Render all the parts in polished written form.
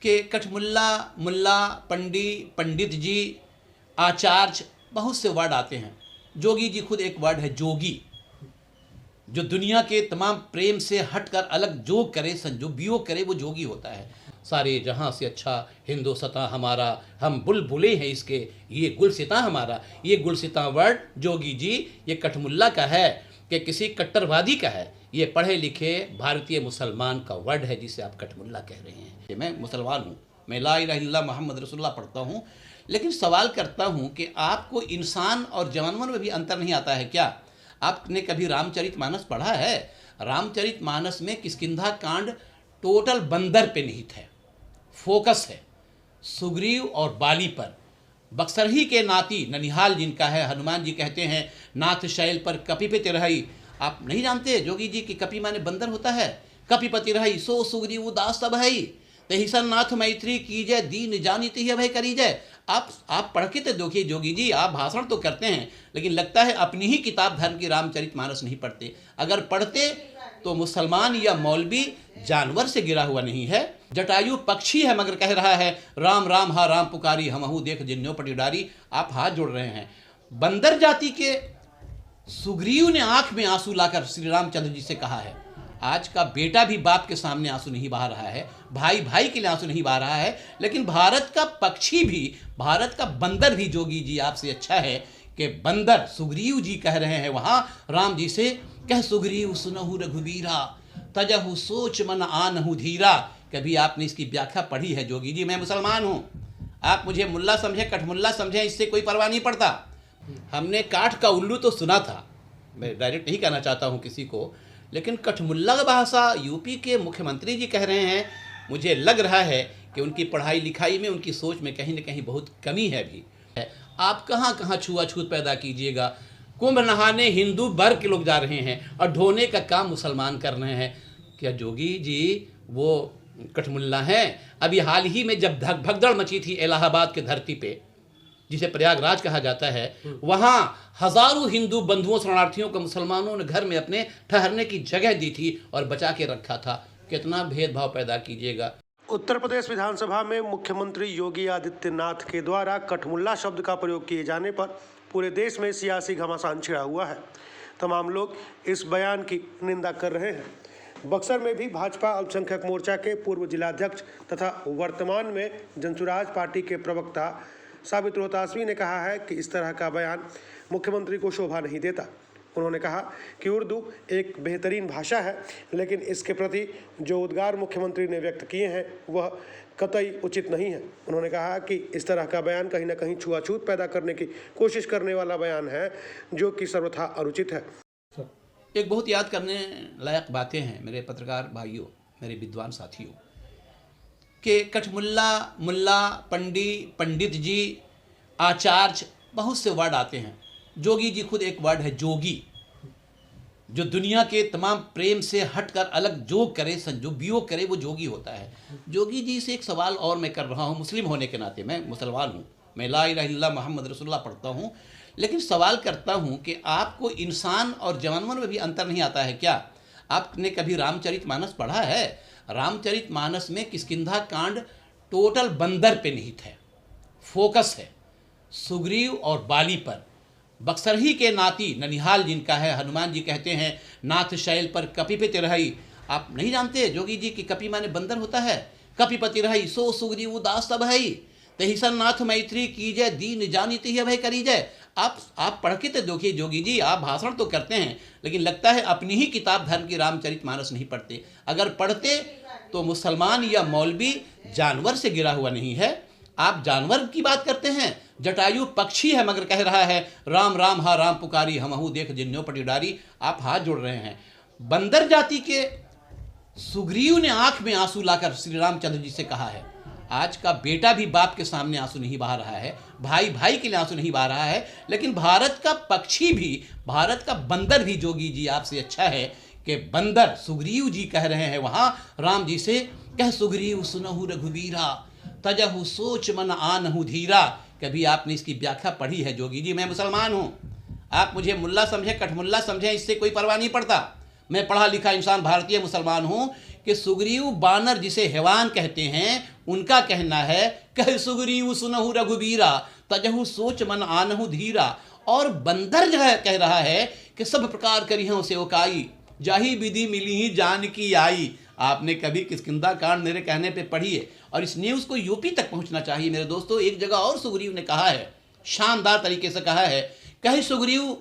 कि कठमुल्ला, मुल्ला, पंडित जी, आचार्य, बहुत से वर्ड आते हैं। जोगी जी खुद एक वर्ड है, जोगी। जो दुनिया के तमाम प्रेम से हटकर अलग जो करे, संजो वियोग करे, वो जोगी होता है। सारे जहाँ से अच्छा हिंदुस्तां हमारा, हम बुलबुले हैं इसके, ये गुलसितां हमारा। ये गुलसितां वर्ड जोगी जी, ये कठमुल्ला का है कि किसी कट्टरवादी का है? ये पढ़े लिखे भारतीय मुसलमान का वर्ड है जिसे आप कठमुल्ला कह रहे हैं। मैं मुसलमान हूँ, मैं ला इलाहा इल्लल्लाह मुहम्मद रसूलुल्लाह पढ़ता हूँ, लेकिन सवाल करता हूँ कि आपको इंसान और जानवर में भी अंतर नहीं आता है क्या? आपने कभी रामचरितमानस पढ़ा है? रामचरितमानस में किष्किंधा कांड टोटल बंदर पे निहित है, फोकस है सुग्रीव और बाली पर। बक्सरही के नाती ननिहाल जिनका है, हनुमान जी कहते हैं नाथ शैल पर कपिपति रही। आप नहीं जानते जोगी जी कि कपि माने बंदर होता है? कपिपति रही सो सुग्रीव दास सब है, तहिसन नाथ मैत्री कीजय, दीन जानित ही अभय करीजय। आप पढ़ के तो देखिए जोगी जी, आप भाषण तो करते हैं लेकिन लगता है अपनी ही किताब धर्म की रामचरितमानस नहीं पढ़ते। अगर पढ़ते तो मुसलमान या मौलवी जानवर से गिरा हुआ नहीं है। जटायु पक्षी है मगर कह रहा है राम राम हा राम पुकारी, हमहू देख जिन्नो पटीडारी। आप हाथ जोड़ रहे हैं। बंदर जाति के सुग्रीव ने आंख में आंसू लाकर श्री रामचंद्र जी से कहा है, आज का बेटा भी बाप के सामने आंसू नहीं बहा रहा है, भाई भाई के लिए आंसू नहीं बहा रहा है, लेकिन भारत का पक्षी भी, भारत का बंदर भी जोगी जी आपसे अच्छा है कि बंदर सुग्रीव जी कह रहे हैं वहाँ राम जी से, कह सुग्रीव सुनहु रघुवीरा, तजहु सोच मन आनहु धीरा। कभी आपने इसकी व्याख्या पढ़ी है जोगी जी? मैं मुसलमान हूँ, आप मुझे मुल्ला समझे, कठमुल्ला समझे, इससे कोई परवाह नहीं पड़ता। हमने काठ का उल्लू तो सुना था, मैं डायरेक्ट नहीं कहना चाहता हूँ किसी को, लेकिन कठमुल्ला भाषा यूपी के मुख्यमंत्री जी कह रहे हैं। मुझे लग रहा है कि उनकी पढ़ाई लिखाई में, उनकी सोच में कहीं न कहीं बहुत कमी है भी। आप कहाँ कहाँ छुआछूत पैदा कीजिएगा। कुंभ नहाने हिंदू वर्ग के लोग जा रहे हैं और ढोने का काम मुसलमान कर रहे हैं। क्या जोगी जी वो कठमुल्ला हैं? अभी हाल ही में जब भगदड़ मची थी इलाहाबाद के धरती पे, जिसे प्रयागराज कहा जाता है, वहाँ हजारों हिंदू बंधुओं शरणार्थियों को मुसलमानों ने घर में अपने ठहरने की जगह दी थी और बचा के रखा था। कितना भेदभाव पैदा कीजिएगा। उत्तर प्रदेश विधानसभा में मुख्यमंत्री योगी आदित्यनाथ के द्वारा कठमुल्ला शब्द का प्रयोग किए जाने पर पूरे देश में सियासी घमासान छिड़ा हुआ है। तमाम लोग इस बयान की निंदा कर रहे हैं। बक्सर में भी भाजपा अल्पसंख्यक मोर्चा के पूर्व जिलाध्यक्ष तथा वर्तमान में जनसुराज पार्टी के प्रवक्ता साबित रोहतासवी ने कहा है कि इस तरह का बयान मुख्यमंत्री को शोभा नहीं देता। उन्होंने कहा कि उर्दू एक बेहतरीन भाषा है, लेकिन इसके प्रति जो उद्गार मुख्यमंत्री ने व्यक्त किए हैं वह कतई उचित नहीं है। उन्होंने कहा कि इस तरह का बयान कहीं न कहीं छुआछूत पैदा करने की कोशिश करने वाला बयान है, जो कि सर्वथा अनुचित है। एक बहुत याद करने लायक बातें हैं मेरे पत्रकार भाइयों, मेरे विद्वान साथियों, कि कठमुल्ला, मुल्ला, पंडित जी, आचार्य, बहुत से वर्ड आते हैं। जोगी जी खुद एक वर्ड है, जोगी। जो दुनिया के तमाम प्रेम से हटकर अलग जो करे, संजो वियोग करे, वो जोगी होता है। जोगी जी से एक सवाल और मैं कर रहा हूँ, मुस्लिम होने के नाते, मैं मुसलमान हूँ, मैं ला इलाहा इल्लल्लाह मुहम्मद रसूलुल्लाह पढ़ता हूँ, लेकिन सवाल करता हूँ कि आपको इंसान और जानवर में भी अंतर नहीं आता है क्या? आपने कभी रामचरितमानस पढ़ा है? रामचरितमानस में किष्किंधा कांड टोटल बंदर पे निहित है, फोकस है सुग्रीव और बाली पर। बक्सरही के नाती ननिहाल जिनका है, हनुमान जी कहते हैं नाथ शैल पर कपिपति रही। आप नहीं जानते जोगी जी कि कपि माने बंदर होता है? कपिपति रही सो सुग्रीव दास सब है, तहिसन नाथ मैत्री कीजय, दीन जानित ही अभय करीजय। आप पढ़ के तो देखिए जोगी जी, आप भाषण तो करते हैं लेकिन लगता है अपनी ही किताब धर्म की रामचरितमानस नहीं पढ़ते। अगर पढ़ते तो मुसलमान या मौलवी जानवर से गिरा हुआ नहीं है। आप जानवर की बात करते हैं। जटायु पक्षी है मगर कह रहा है राम राम हा राम पुकारी, हमहू देख जिन्नो पटीडारी। आप हाथ जोड़ रहे हैं। बंदर जाति के सुग्रीव ने आंख में आंसू लाकर श्री रामचंद्र जी से कहा है, आज का बेटा भी बाप के सामने आंसू नहीं बहा रहा है, भाई भाई के लिए आंसू नहीं बहा रहा है, लेकिन भारत का पक्षी भी, भारत का बंदर भी जोगी जी आपसे अच्छा है कि बंदर सुग्रीव जी कह रहे हैं वहाँ राम जी से, कह सुग्रीव सुनहु रघुवीरा, तजहु सोच मन आनहु धीरा। कभी आपने इसकी व्याख्या पढ़ी है जोगी जी? मैं मुसलमान हूँ, आप मुझे मुल्ला समझे, कठमुल्ला समझे, इससे कोई परवाह नहीं पड़ता। मैं पढ़ा लिखा इंसान, भारतीय मुसलमान हूँ कि सुग्रीव बानर जिसे हैवान कहते हैं, उनका कहना है कह सुग्रीव सुनहु रघुबीरा तजहु सोच मन आनहु धीरा। और बंदर जो है कह रहा है कि सब प्रकार करिहं से ओकाई जाही विधि मिली ही जान की आई। आपने कभी किष्किंधा कांड मेरे कहने पे पढ़ी है और इस न्यूज़ को यूपी तक पहुंचना चाहिए मेरे दोस्तों। एक जगह और सुग्रीव ने कहा है, शानदार तरीके से कहा है, कहे सुग्रीव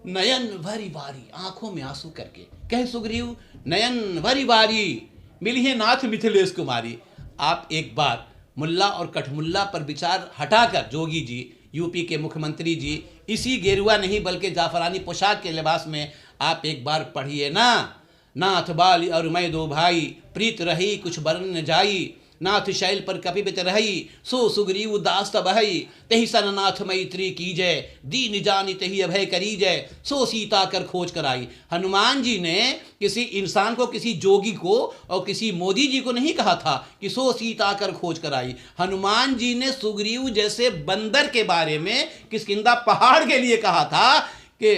नयन भरी बारी, आंखों में आंसू करके कहे सुग्रीव नयन भरी बारी मिली नाथ मिथिलेश कुमारी। आप एक बार मुल्ला और कठमुल्ला पर विचार हटाकर जोगी जी, यूपी के मुख्यमंत्री जी, इसी गेरुआ नहीं बल्कि जाफरानी पोशाक के लिबास में आप एक बार पढ़िए ना, नाथ बाली और मैं दो भाई प्रीत रही कुछ बरन न जाई, नाथ शैल पर कपित रही सो सुग्रीव दास बहई, तही सन नाथ मैत्री कीजय दीन जानी तही अभय करीजय, सो सीता कर खोज कराई। हनुमान जी ने किसी इंसान को, किसी जोगी को और किसी मोदी जी को नहीं कहा था कि सो सीता कर खोज कराई। हनुमान जी ने सुग्रीव जैसे बंदर के बारे में किष्किंधा पहाड़ के लिए कहा था कि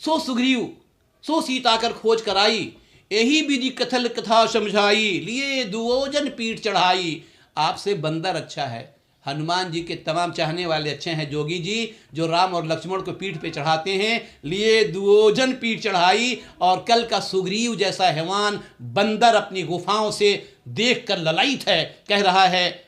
सो सुग्रीव सो सीता कर खोज कराई, यही विधि कथल कथा समझाई, लिए दुओजन पीठ चढ़ाई। आपसे बंदर अच्छा है, हनुमान जी के तमाम चाहने वाले अच्छे हैं जोगी जी, जो राम और लक्ष्मण को पीठ पे चढ़ाते हैं, लिए दुओजन पीठ चढ़ाई। और कल का सुग्रीव जैसा हैवान बंदर अपनी गुफाओं से देखकर ललायित है, कह रहा है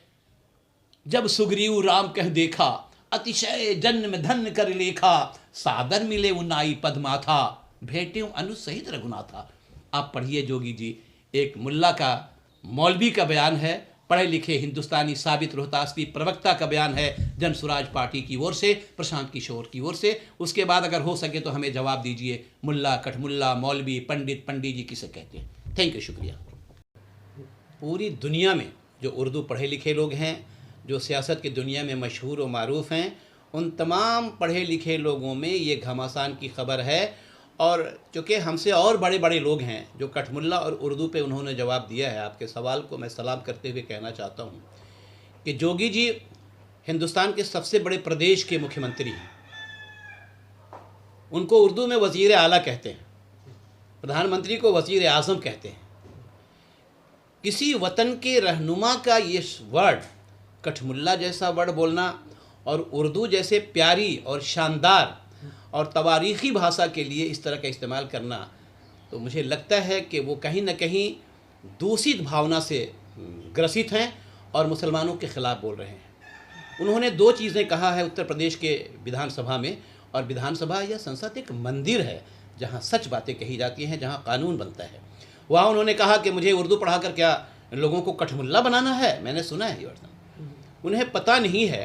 जब सुग्रीव राम कह देखा, अतिशय जन्म धन कर लेखा, सादर मिले उन्नाई पद्माथा, भेंट्यों अनुसहित रघुनाथा। आप पढ़िए जोगी जी, एक मुल्ला का, मौलवी का बयान है, पढ़े लिखे हिंदुस्तानी साबित रोहतासवी प्रवक्ता का बयान है, जन स्वराज पार्टी की ओर से, प्रशांत किशोर की ओर से। उसके बाद अगर हो सके तो हमें जवाब दीजिए, मुल्ला, कठमुल्ला, मौलवी, पंडित, पंडित जी किसे कहते हैं? थैंक यू, शुक्रिया। पूरी दुनिया में जो उर्दू पढ़े लिखे लोग हैं, जो सियासत की दुनिया में मशहूर व मारूफ हैं, उन तमाम पढ़े लिखे लोगों में ये घमासान की खबर है। और चूँकि हमसे और बड़े बड़े लोग हैं जो कठमुल्ला और उर्दू पे उन्होंने जवाब दिया है, आपके सवाल को मैं सलाम करते हुए कहना चाहता हूँ कि जोगी जी हिंदुस्तान के सबसे बड़े प्रदेश के मुख्यमंत्री हैं। उनको उर्दू में वज़ीर आला कहते हैं, प्रधानमंत्री को वज़ीर आज़म कहते हैं। किसी वतन के रहनुमा का ये वर्ड, कठमुल्ला जैसा वर्ड बोलना और उर्दू जैसे प्यारी और शानदार और तवारीख़ी भाषा के लिए इस तरह का इस्तेमाल करना, तो मुझे लगता है कि वो कहीं न कहीं दूषित भावना से ग्रसित हैं और मुसलमानों के ख़िलाफ़ बोल रहे हैं। उन्होंने दो चीज़ें कहा है उत्तर प्रदेश के विधानसभा में, और विधानसभा या संसद एक मंदिर है जहाँ सच बातें कही जाती हैं, जहाँ कानून बनता है। वहाँ उन्होंने कहा कि मुझे उर्दू पढ़ाकर क्या लोगों को कठमुल्ला बनाना है। मैंने सुना है ये वर्ड। उन्हें पता नहीं है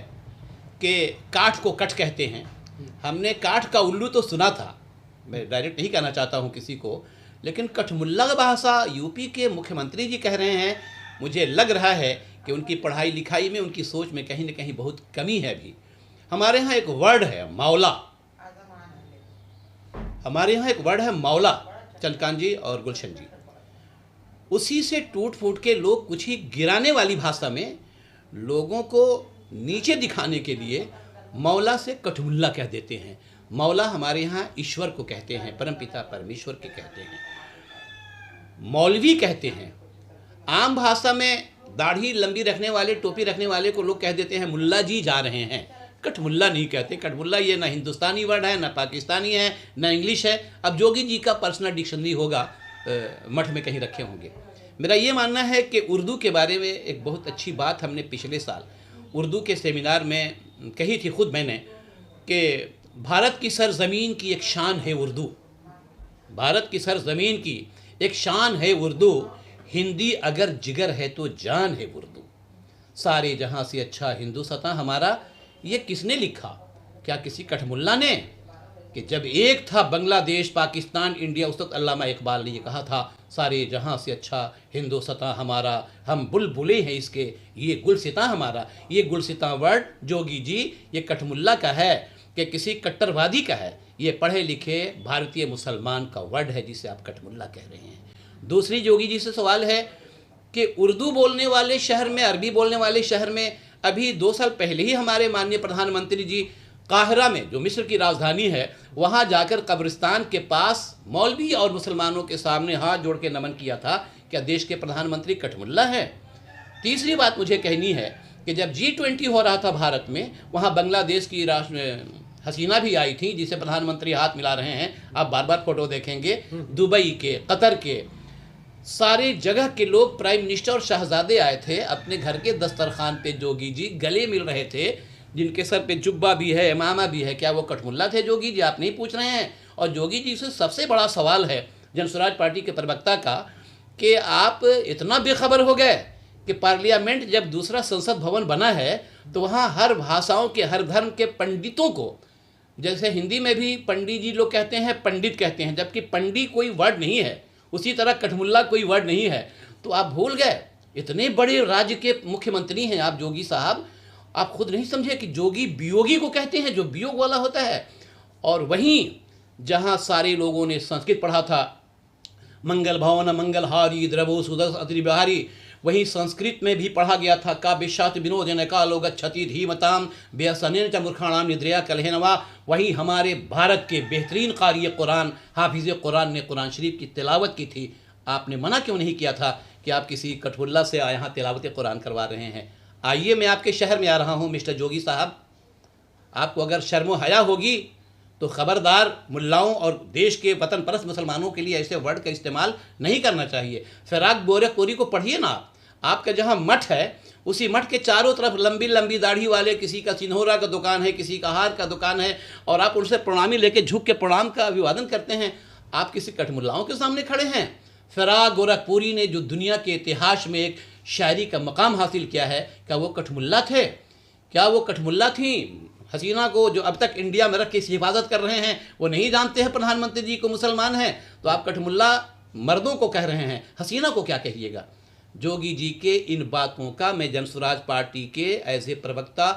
कि काठ को कठ कहते हैं। हमने काठ का उल्लू तो सुना था, मैं डायरेक्ट नहीं कहना चाहता हूँ किसी को, लेकिन कठमुल्ला का भाषा यूपी के मुख्यमंत्री जी कह रहे हैं। मुझे लग रहा है कि उनकी पढ़ाई लिखाई में, उनकी सोच में कहीं न कहीं बहुत कमी है भी। हमारे यहाँ एक वर्ड है मौला, हमारे यहाँ एक वर्ड है मौला, चंद्रकांत जी और गुलशन जी, उसी से टूट फूट के लोग कुछ ही गिराने वाली भाषा में लोगों को नीचे दिखाने के लिए मौला से कठमुल्ला कह देते हैं। मौला हमारे यहाँ ईश्वर को कहते हैं, परमपिता परमेश्वर के कहते हैं। मौलवी कहते हैं। आम भाषा में दाढ़ी लंबी रखने वाले, टोपी रखने वाले को लोग कह देते हैं मुल्ला जी जा रहे हैं, कठमुल्ला नहीं कहते। कठमुल्ला ये ना हिंदुस्तानी वर्ड है, ना पाकिस्तानी है, ना इंग्लिश है। अब जोगी जी का पर्सनल डिक्शनरी होगा, मठ में कहीं रखे होंगे। मेरा ये मानना है कि उर्दू के बारे में एक बहुत अच्छी बात हमने पिछले साल उर्दू के सेमिनार में कही थी खुद मैंने, कि भारत की सरज़मीन की एक शान है उर्दू, भारत की सरज़मीन की एक शान है उर्दू, हिंदी अगर जिगर है तो जान है उर्दू, सारे जहाँ से अच्छा हिंदुस्तान हमारा। ये किसने लिखा? क्या किसी कठमुल्ला ने? कि जब एक था बांग्लादेश, पाकिस्तान, इंडिया, उस वक्त अल्लामा इकबाल ने ये कहा था, सारे जहाँ से अच्छा हिंदुस्तान हमारा, हम बुलबुलें हैं इसके, ये गुलसितां हमारा। ये गुलसितां वर्ड जोगी जी ये कठमुल्ला का है कि किसी कट्टरवादी का है? ये पढ़े लिखे भारतीय मुसलमान का वर्ड है जिसे आप कठमुल्ला कह रहे हैं। दूसरी जोगी जी से सवाल है कि उर्दू बोलने वाले शहर में, अरबी बोलने वाले शहर में अभी 2 साल पहले ही हमारे माननीय प्रधानमंत्री जी काहिरा में, जो मिस्र की राजधानी है, वहाँ जाकर कब्रिस्तान के पास मौलवी और मुसलमानों के सामने हाथ जोड़ के नमन किया था। क्या देश के प्रधानमंत्री कठमुल्ला है? तीसरी बात मुझे कहनी है कि जब G20 हो रहा था भारत में, वहाँ बांग्लादेश की हसीना भी आई थी, जिसे प्रधानमंत्री हाथ मिला रहे हैं। आप बार बार फोटो देखेंगे, दुबई के, कतर के, सारे जगह के लोग, प्राइम मिनिस्टर और शहजादे आए थे अपने घर के दस्तरखान पे। जोगी जी गले मिल रहे थे, जिनके सर पे जुब्बा भी है, इमामा भी है। क्या वो कठमुल्ला थे जोगी जी? आप नहीं पूछ रहे हैं। और जोगी जी से सबसे बड़ा सवाल है जनसुराज पार्टी के प्रवक्ता का कि आप इतना बेखबर हो गए कि पार्लियामेंट जब दूसरा संसद भवन बना है तो वहाँ हर भाषाओं के, हर धर्म के पंडितों को, जैसे हिंदी में भी पंडित जी लोग कहते हैं, पंडित कहते हैं, जबकि पंडित कोई वर्ड नहीं है, उसी तरह कठमुल्ला कोई वर्ड नहीं है। तो आप भूल गए, इतने बड़े राज्य के मुख्यमंत्री हैं आप जोगी साहब, आप खुद नहीं समझे कि जोगी वियोगी को कहते हैं, जो वियोग वाला होता है। और वहीं जहाँ सारे लोगों ने संस्कृत पढ़ा था, मंगल भवन मंगलहारी द्रवो सुदस अति बिहारी, वहीं संस्कृत में भी पढ़ा गया था। काव्य शास्त्र विनोदन कालो गच्छति धीमताम बेसनेन च मूर्खाणाम निद्रया कलहेनवा। वहीं हमारे भारत के बेहतरीन कारी कुरान हाफिज़ कुरान ने कुरान शरीफ की तिलावत की थी। आपने मना क्यों नहीं किया था कि आप किसी कठमुल्ला से यहाँ तिलावत कुरान करवा रहे हैं? आइए, मैं आपके शहर में आ रहा हूँ मिस्टर जोगी साहब, आपको अगर शर्म हया होगी तो खबरदार, मुल्लाओं और देश के वतन परस्त मुसलमानों के लिए ऐसे वर्ड का इस्तेमाल नहीं करना चाहिए। फिराक बोरेकोरी को पढ़िए ना। आपका जहाँ मठ है, उसी मठ के चारों तरफ लंबी लंबी दाढ़ी वाले, किसी का सिन्होरा का दुकान है, किसी का हार का दुकान है, और आप उनसे प्रणामी लेके झुक के प्रणाम का अभिवादन करते हैं। आप किसी कठमुल्लाओं के सामने खड़े हैं। फिराक गोरखपुरी ने जो दुनिया के इतिहास में एक शायरी का मकाम हासिल किया है, क्या वो कठमुल्ला थे? क्या वो कठमुल्ला थी? हसीना को जो अब तक इंडिया में रख के हिफाजत कर रहे हैं, वो नहीं जानते हैं प्रधानमंत्री जी को मुसलमान हैं, तो आप कठमुल्ला मर्दों को कह रहे हैं, हसीना को क्या कहिएगा? जोगी जी के इन बातों का मैं जनसुराज पार्टी के एज ए प्रवक्ता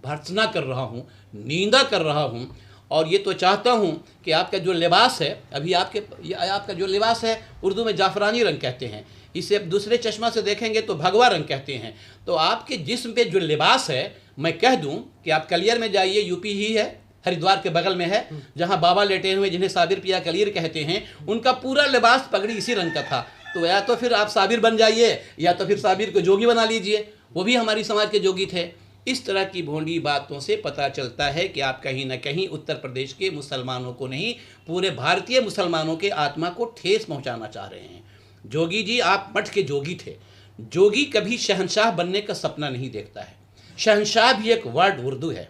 भर्त्सना कर रहा हूँ, निंदा कर रहा हूँ। और ये तो चाहता हूँ कि आपका जो लिबास है, अभी आपका जो लिबास है, उर्दू में जाफरानी रंग कहते हैं, इसे दूसरे चश्मा से देखेंगे तो भगवा रंग कहते हैं। तो आपके जिस्म पे जो लिबास है, मैं कह दूं कि आप कलियर में जाइए, यूपी ही है, हरिद्वार के बगल में है, जहां बाबा लेटे हुए जिन्हें साबिर पिया कलियर कहते हैं, उनका पूरा लिबास पगड़ी इसी रंग का था। तो या तो फिर आप साबिर बन जाइए, या तो फिर साबिर को जोगी बना लीजिए, वो भी हमारी समाज के जोगी थे। इस तरह की भोंडी बातों से पता चलता है कि आप कहीं ना कहीं उत्तर प्रदेश के मुसलमानों को नहीं, पूरे भारतीय मुसलमानों के आत्मा को ठेस पहुंचाना चाह रहे हैं। जोगी जी, आप मठ के जोगी थे। जोगी कभी शहंशाह बनने का सपना नहीं देखता है। शहंशाह भी एक वर्ड उर्दू है,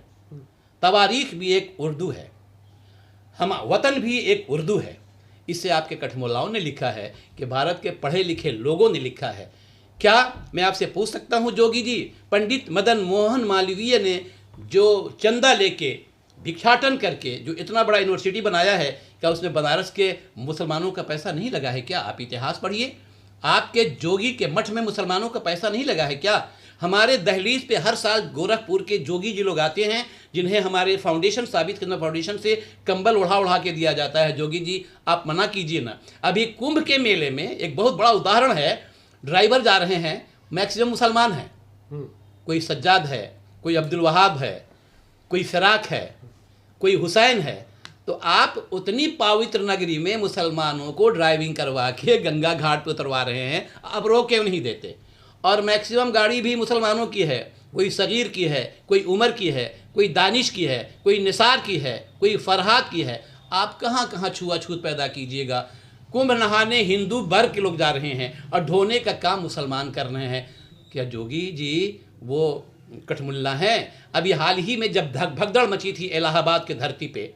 तवारीख भी एक उर्दू है, हम वतन भी एक उर्दू है। इसे आपके कठमुल्लाओं ने लिखा है कि भारत के पढ़े लिखे लोगों ने लिखा है। क्या मैं आपसे पूछ सकता हूं जोगी जी, पंडित मदन मोहन मालवीय ने जो चंदा लेके, भिक्षाटन करके जो इतना बड़ा यूनिवर्सिटी बनाया है, क्या उसमें बनारस के मुसलमानों का पैसा नहीं लगा है क्या? आप इतिहास पढ़िए। आपके जोगी के मठ में मुसलमानों का पैसा नहीं लगा है क्या? हमारे दहलीज पे हर साल गोरखपुर के जोगी जी लोग आते हैं, जिन्हें हमारे फाउंडेशन, साबित खिदमत फाउंडेशन से कंबल उड़ा उड़ा के दिया जाता है। जोगी जी, आप मना कीजिए ना। अभी कुंभ के मेले में एक बहुत बड़ा उदाहरण है, ड्राइवर जा रहे हैं, मैक्सिमम मुसलमान हैं, कोई सज्जाद है, कोई अब्दुल वहाब है, कोई फिराक है, कोई हुसैन है। तो आप उतनी पवित्र नगरी में मुसलमानों को ड्राइविंग करवा के गंगा घाट पर उतरवा रहे हैं, आप रोक क्यों नहीं देते? और मैक्सिमम गाड़ी भी मुसलमानों की है, कोई सगीर की है, कोई उमर की है, कोई दानिश की है, कोई निसार की है, कोई फरहाद की है। आप कहाँ कहाँ छुआछूत पैदा कीजिएगा। कुंभ नहाने हिंदू वर्ग के लोग जा रहे हैं और ढोने का काम मुसलमान कर रहे हैं। क्या जोगी जी वो कठमुल्ला हैं? अभी हाल ही में जब भगदड़ मची थी इलाहाबाद के धरती पे,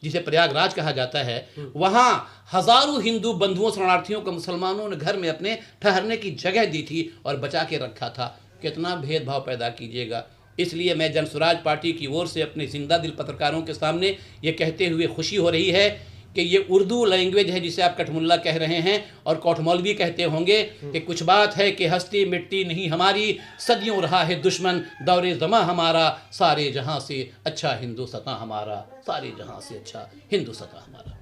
जिसे प्रयागराज कहा जाता है, वहाँ हजारों हिंदू बंधुओं शरणार्थियों को मुसलमानों ने घर में अपने ठहरने की जगह दी थी और बचा के रखा था। कितना भेदभाव पैदा कीजिएगा। इसलिए मैं जनसुराज पार्टी की ओर से अपने जिंदा दिल पत्रकारों के सामने ये कहते हुए खुशी हो रही है कि ये उर्दू लैंग्वेज है जिसे आप कठमुल्ला कह रहे हैं, और कोटमौलवी कहते होंगे कि कुछ बात है कि हस्ती मिट्टी नहीं हमारी, सदियों रहा है दुश्मन दौरे ज़मा हमारा, सारे जहां से अच्छा हिंदू सता हमारा, सारे जहां से अच्छा हिंदू सता हमारा।